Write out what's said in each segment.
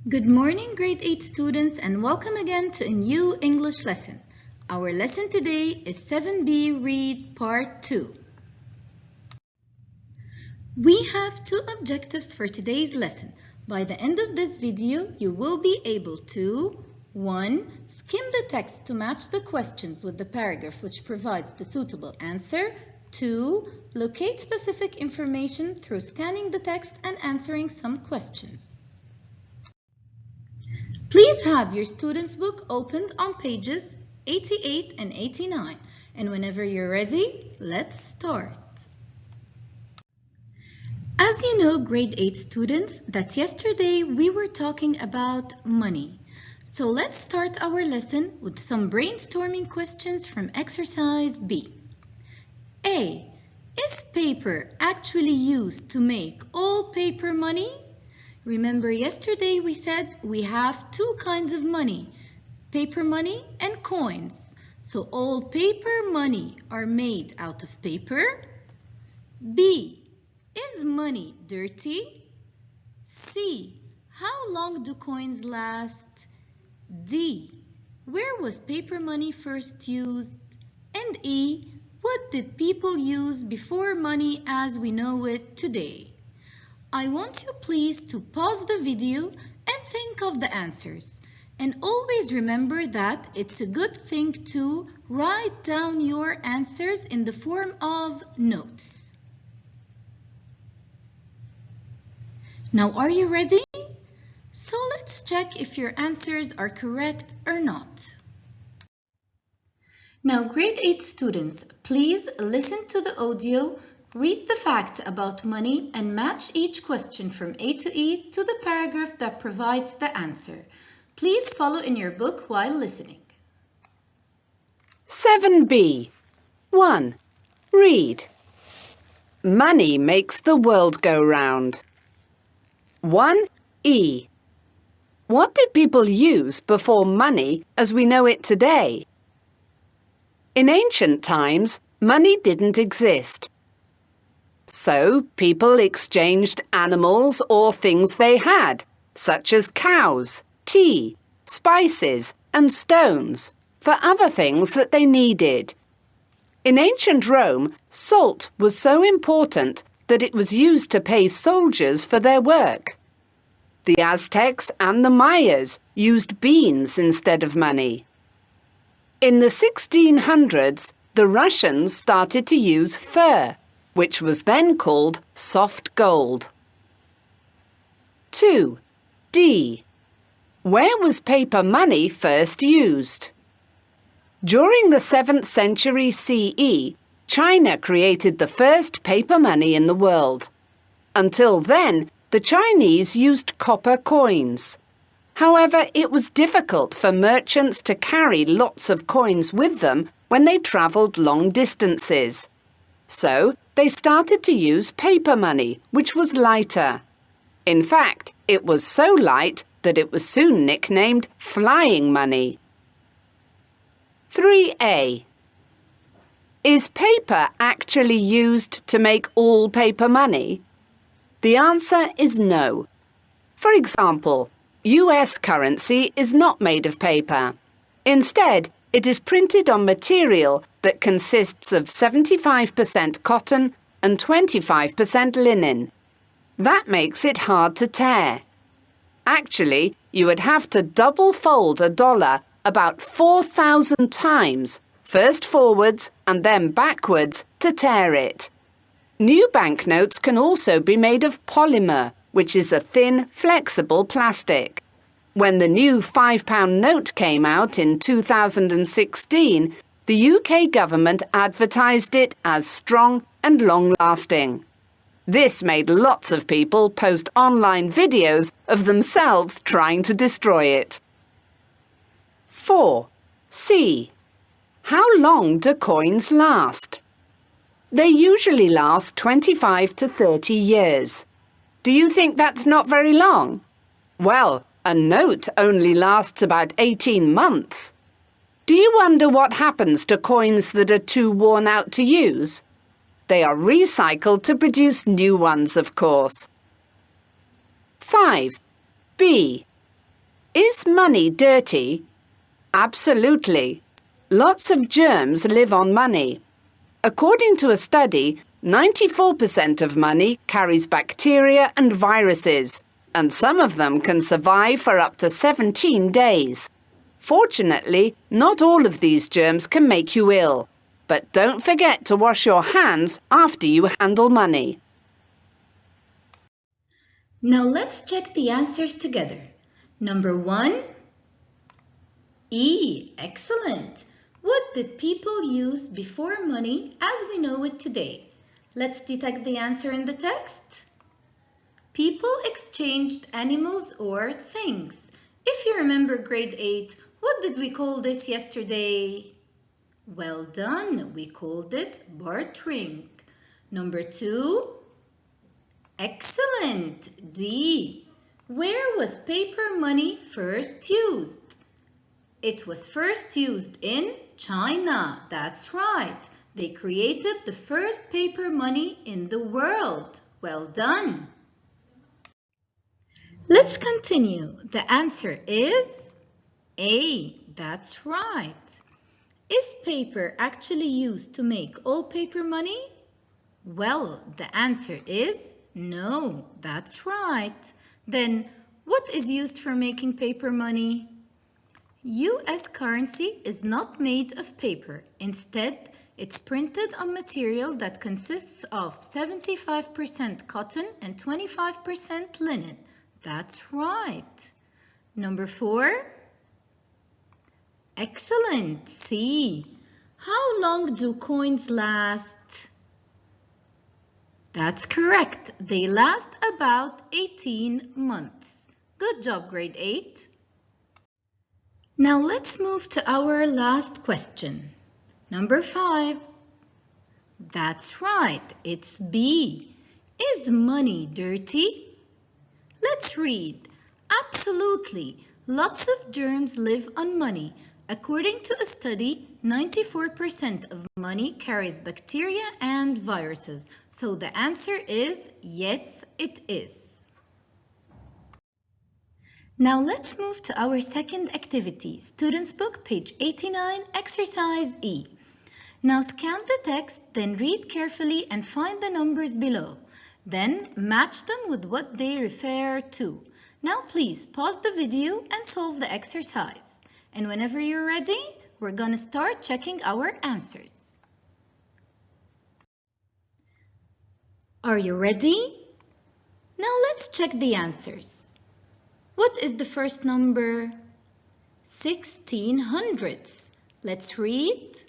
Good morning, grade 8 students, and welcome again to a new English lesson. Our lesson today is 7B Read Part 2. We have two objectives for today's lesson. By the end of this video, you will be able to 1. Skim the text to match the questions with the paragraph which provides the suitable answer. 2. Locate specific information through scanning the text and answering some questions. Please have your student's book opened on pages 88 and 89. And whenever you're ready, let's start. As you know, grade 8 students, that yesterday we were talking about money. So let's start our lesson with some brainstorming questions from exercise B. A. Is paper actually used to make all paper money? Remember yesterday we said we have two kinds of money, paper money and coins. So all paper money are made out of paper. B. Is money dirty? C. How long do coins last? D. Where was paper money first used? And E. What did people use before money as we know it today? I want you please to pause the video and think of the answers. And always remember that it's a good thing to write down your answers in the form of notes. Now, are you ready? So let's check if your answers are correct or not. Now, grade 8 students, please listen to the audio. Read the fact about money and match each question from A to E to the paragraph that provides the answer. Please follow in your book while listening. 7B. 1. Read. Money makes the world go round. 1E. What did people use before money as we know it today? In ancient times, money didn't exist. So, people exchanged animals or things they had, such as cows, tea, spices, and stones, for other things that they needed. In ancient Rome, salt was so important that it was used to pay soldiers for their work. The Aztecs and the Mayas used beans instead of money. In the 1600s, the Russians started to use fur, which was then called soft gold. 2D. Where was paper money first used? During the 7th century CE, China created the first paper money in the world. Until then, the Chinese used copper coins. However, it was difficult for merchants to carry lots of coins with them when they travelled long distances. So, they started to use paper money, which was lighter. In fact, it was so light that it was soon nicknamed flying money. 3A. Is paper actually used to make all paper money? The answer is no. For example, US currency is not made of paper. Instead, it is printed on material that consists of 75% cotton and 25% linen. That makes it hard to tear. Actually, you would have to double fold a dollar about 4,000 times, first forwards and then backwards, to tear it. New banknotes can also be made of polymer, which is a thin, flexible plastic. When the new £5 note came out in 2016, the UK government advertised it as strong and long-lasting. This made lots of people post online videos of themselves trying to destroy it. 4C. How long do coins last? They usually last 25 to 30 years. Do you think that's not very long? Well, a note only lasts about 18 months. Do you wonder what happens to coins that are too worn out to use? They are recycled to produce new ones, of course. 5. B. Is money dirty? Absolutely. Lots of germs live on money. According to a study, 94% of money carries bacteria and viruses, and some of them can survive for up to 17 days. Fortunately, not all of these germs can make you ill. But don't forget to wash your hands after you handle money. Now let's check the answers together. Number 1, E. Excellent. What did people use before money as we know it today? Let's detect the answer in the text. People exchanged animals or things. If you remember grade 8, what did we call this yesterday? Well done, we called it bartering. Number 2, excellent, D. Where was paper money first used? It was first used in China, that's right. They created the first paper money in the world. Well done. Let's continue. The answer is A, that's right. Is paper actually used to make all paper money? Well, the answer is no, that's right. Then, what is used for making paper money? US currency is not made of paper. Instead, it's printed on material that consists of 75% cotton and 25% linen. That's right. Number 4. Excellent, C. How long do coins last? That's correct. They last about 18 months. Good job, grade 8. Now let's move to our last question. Number 5. That's right, it's B. Is money dirty? Let's read. Absolutely. Lots of germs live on money. According to a study, 94% of money carries bacteria and viruses. So the answer is yes, it is. Now let's move to our second activity, Students' Book, page 89, exercise E. Now scan the text, then read carefully and find the numbers below. Then match them with what they refer to. Now please pause the video and solve the exercise. And whenever you're ready, we're going to start checking our answers. Are you ready? Now let's check the answers. What is the first number? 1600s. Let's read.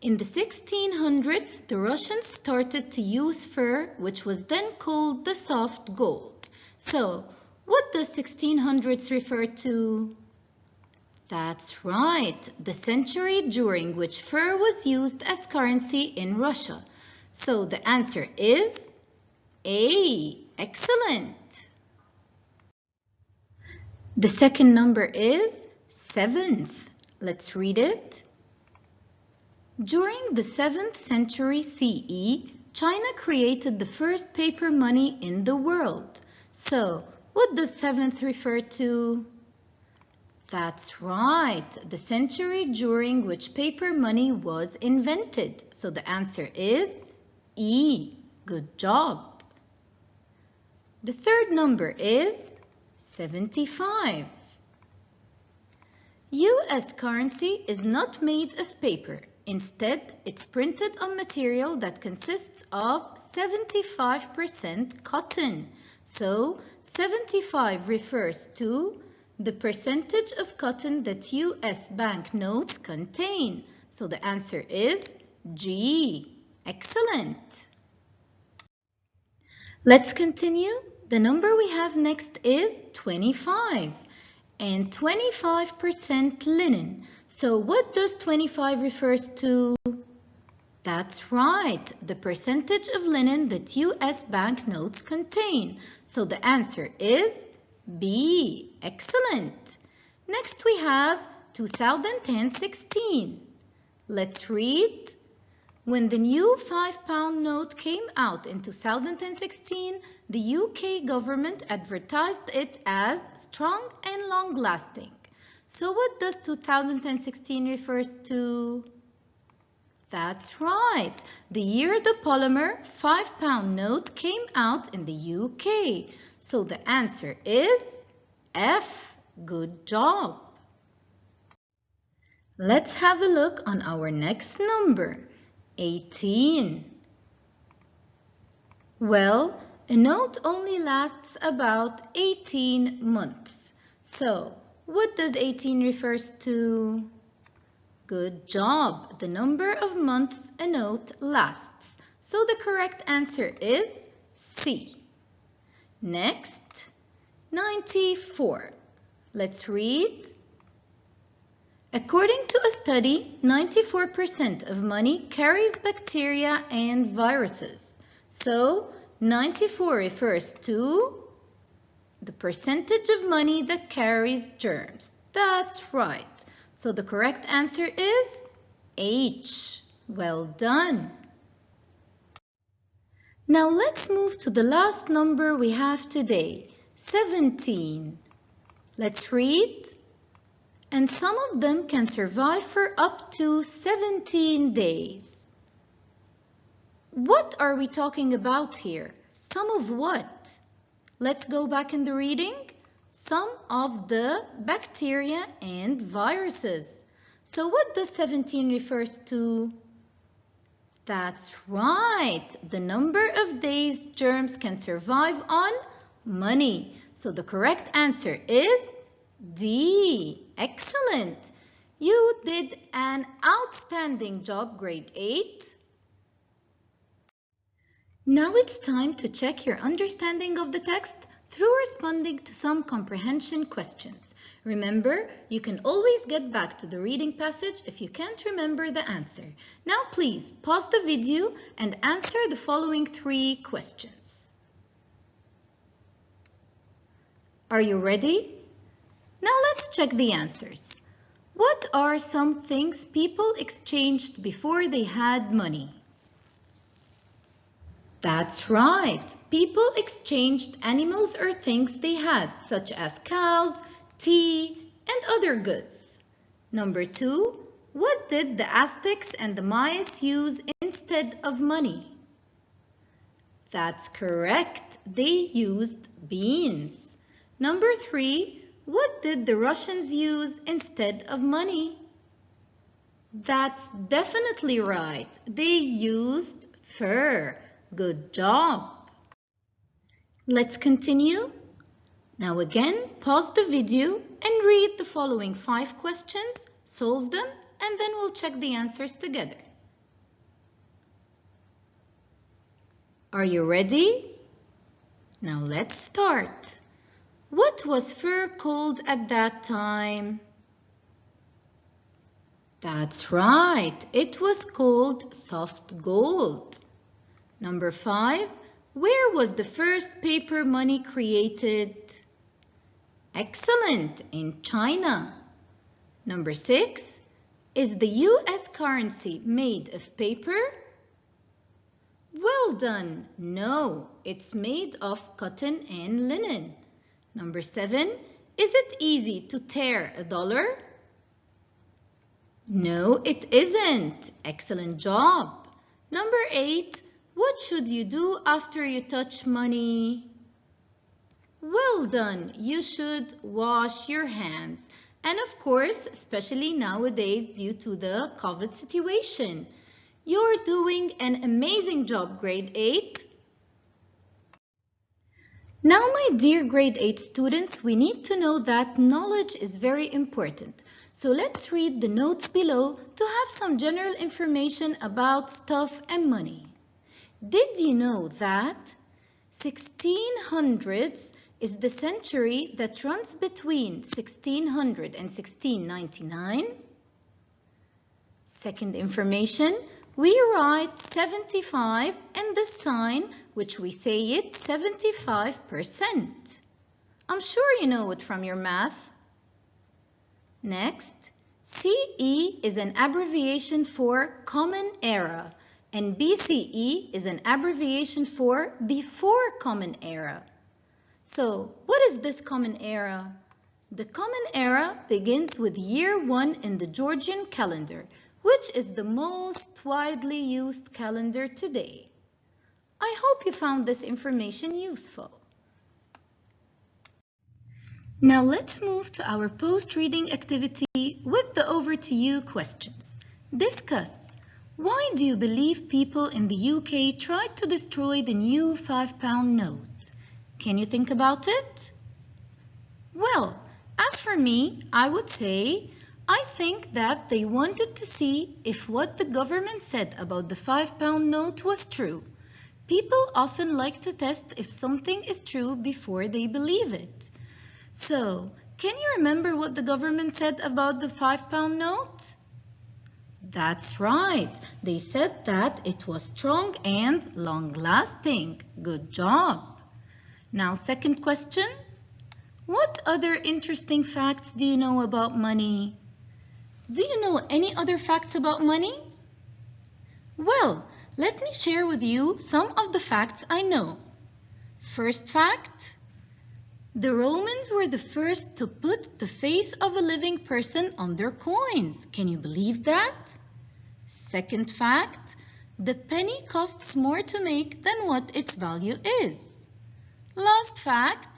In the 1600s, the Russians started to use fur, which was then called the soft gold. So, what does 1600s refer to? That's right, the century during which fur was used as currency in Russia. So the answer is A. Excellent. The second number is 7th. Let's read it. During the 7th century CE, China created the first paper money in the world. So, what does 7th refer to? That's right, the century during which paper money was invented. So the answer is E. Good job. The third number is 75. US currency is not made of paper. Instead, it's printed on material that consists of 75% cotton. So, 75 refers to the percentage of cotton that US banknotes contain. So the answer is G. Excellent. Let's continue. The number we have next is 25 and 25% linen. So what does 25 refers to? That's right, the percentage of linen that US banknotes contain. So the answer is B. Excellent. Next we have 2010-16. Let's read. When the new £5 note came out in 2016, the UK government advertised it as strong and long-lasting. So what does 2016 refers to? That's right, the year the polymer £5 note came out in the UK. So the answer is F. Good job. Let's have a look on our next number, 18. Well, a note only lasts about 18 months. So, what does 18 refers to? Good job. The number of months a note lasts. So the correct answer is C. Next, 94. Let's read. According to a study, 94% of money carries bacteria and viruses. So, 94 refers to the percentage of money that carries germs. That's right. So the correct answer is H. Well done. Now let's move to the last number we have today, 17. Let's read. And some of them can survive for up to 17 days. What are we talking about here? Some of what? Let's go back in the reading. Some of the bacteria and viruses. So what does 17 refers to? That's right. The number of days germs can survive on money. So the correct answer is D. Excellent. You did an outstanding job, grade 8. Now it's time to check your understanding of the text through responding to some comprehension questions. Remember, you can always get back to the reading passage if you can't remember the answer. Now please pause the video and answer the following 3 questions. Are you ready? Now let's check the answers. What are some things people exchanged before they had money? That's right. People exchanged animals or things they had, such as cows, tea, and other goods. Number 2, what did the Aztecs and the Mayas use instead of money? That's correct. They used beans. Number 3, what did the Russians use instead of money? That's definitely right. They used fur. Good job. Let's continue. Now again, pause the video and read the following 5 questions, solve them, and then we'll check the answers together. Are you ready? Now let's start. What was fur called at that time? That's right, it was called soft gold. Number 5, where was the first paper money created? Excellent, in China. Number 6, is the US currency made of paper? Well done. No, it's made of cotton and linen. Number 7, is it easy to tear a dollar? No, it isn't. Excellent job. Number 8, what should you do after you touch money? Well done. You should wash your hands. And of course, especially nowadays due to the COVID situation. You're doing an amazing job, grade 8. Now, my dear grade 8 students, we need to know that knowledge is very important. So let's read the notes below to have some general information about stuff and money. Did you know that 1600s is the century that runs between 1600 and 1699? Second information, we write 75 and the sign, which we say it 75%. I'm sure you know it from your math. Next, CE is an abbreviation for Common Era. And BCE is an abbreviation for Before Common Era. So, what is this Common Era? The Common Era begins with year 1 in the Georgian calendar, which is the most widely used calendar today. I hope you found this information useful. Now let's move to our post-reading activity with the over to you questions. Discuss. Why do you believe people in the UK tried to destroy the new £5 note? Can you think about it? Well, as for me, I would say, I think that they wanted to see if what the government said about the £5 note was true. People often like to test if something is true before they believe it. So, can you remember what the government said about the £5 note? That's right. They said that it was strong and long-lasting. Good job. Now, second question. What other interesting facts do you know about money? Do you know any other facts about money? Well, let me share with you some of the facts I know. First fact. The Romans were the first to put the face of a living person on their coins. Can you believe that? Second fact, the penny costs more to make than what its value is. Last fact,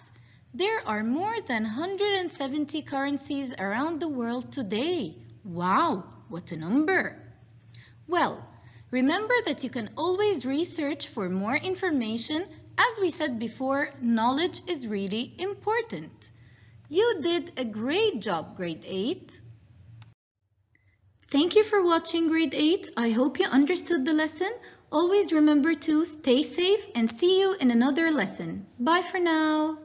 there are more than 170 currencies around the world today. Wow, what a number! Well, remember that you can always research for more information. As we said before, knowledge is really important. You did a great job, Grade 8. Thank you for watching, Grade 8. I hope you understood the lesson. Always remember to stay safe and see you in another lesson. Bye for now.